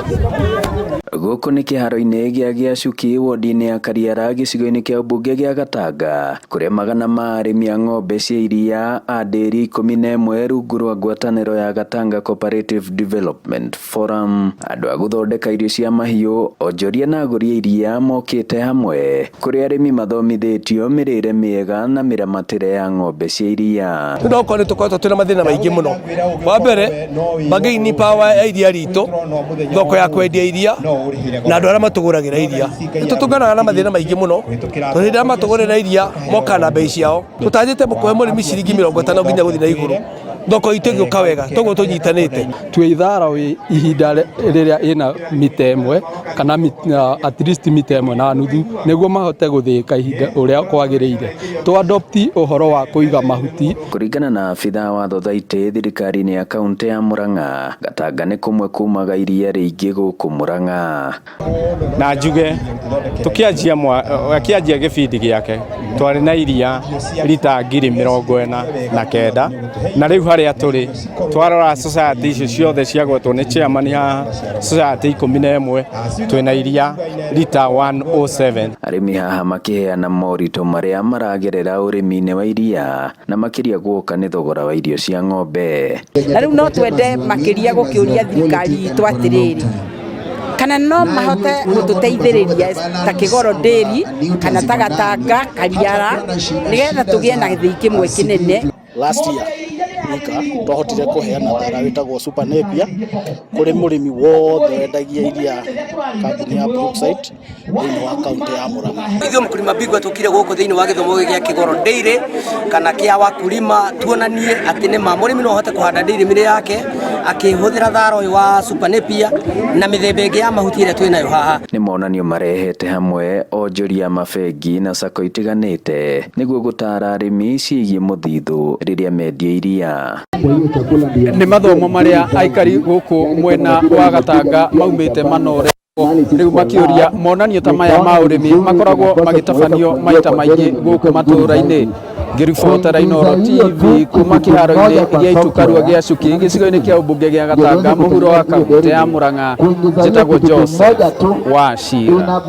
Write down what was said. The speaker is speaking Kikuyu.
Gũkũ nĩ kĩharo-inĩ gĩa Gĩacuki wodi-inĩ ya Kariara gĩcigo-inĩ kĩa ũmbunge gĩa Gatanga, kũrĩa magana ma arĩmi a ng'ombe cia iria a ndĩri 11 rungu rwa ngwatanĩro ya Gatanga Cooperative Development Forum. Andũ a gũthondeka irio cia mahiũ, onjoria na agũri a iria mokĩte hamwe, kũrĩa arĩmi mathomithĩtio mĩrĩre mĩega na mĩramatĩre ya ng'ombe cia iria. Nĩndoko nĩ tũkoretwo twĩna mathĩna maingĩ mũno. Wa mbere, bargaining power ya iria ritũ, thoko ya kwendia iria na andũ arĩa matũgũragĩra iria. Nĩtũtũnganaga na mathĩna maingĩ mũno, tondũ hĩndĩ ĩrĩa matũgũrĩra iria moka na mbei ciao, tũtanyĩte kũhe mũrĩmi ciringi 50 nginya gũthiĩ na igũrũ. Thoko itũ ĩgĩũka wega, toguo tũnyitanĩte. Twĩ ithara ihinda rĩrĩa ĩna mita ĩmwe kana at least mita ĩmwe na nuthu nĩguo mahote gũthĩĩka ihinda ũrĩa kwagĩrĩire. Tũ-adopt ũhoro wa kũiga mahuti. Kũringana na abitha wa Thothaitĩ thirikari-inĩ ya kaunti ya Murang'a, Gatanga nĩ kũmwe kumaga iria rĩingĩ gũkũ Murang'a. Na njuge tũkĩanjia gĩbindi gĩake twarĩ na iria lita 49,000 na rĩu harĩa tũrĩ twarora society icio ciothe ciagwetwo nĩ chairman haha society 11 twĩna iria lita 107. Arĩmi haha makĩheana moritũ marĩa maragerera ũrĩmi-inĩ wa iria na makĩria guoka nĩ thogora wa irio cia ng'ombe. Na rĩu no twende makĩria gũkĩũria thirikari itũ atĩrĩrĩ, kana no mahote gũtũteithĩrĩria ta Kĩgoro Dairy kana ta Gatanga Kariara nĩgetha tũgĩe na gĩthĩi kĩmwe kĩnene. Last year twahotire kũheana thara wĩtagwo Super Napier kũrĩ mũrĩmi wothe wendagia iria kambuni ya Brookside thĩinĩ wa kaunti ya Murang'a. Ithuĩ mũkulima bingwa tũkire gũkũ thĩinĩ wa gĩthomo gĩa Kĩgoro Dairy kana kĩa wakulima tuonanie atĩ nĩ ma mũrĩmi no ahote kũhanda dairy mĩrĩ yake akĩhũthĩra thara ũyũ wa Super Napier na mĩthemba ĩngĩ ya mahuti ĩrĩa twĩnayo haha. Nĩ monanio marehete hamwe onjoria mabengi na sacco itiganĩte nĩguo gũtara arĩmi ciĩgiĩ mũthithũ rĩrĩa mendia iria. Nĩ mathomo marĩa aikari gũkũ mwena wa Gatanga maumĩte manore rĩu makĩũria monanio ta maya ma ũrĩmi makoragwo magĩtabanio maita maingĩ gũkũ matũũra-inĩ. Ngĩribotera Inooro TV kuma kĩharo-inĩ gĩa Itukarua Gĩacuki gĩcigo-inĩ kĩa ũmbunge gĩa Gatanga mũhuro wa kaunti ya Murang'a, njĩtagwo Joseph Wachira.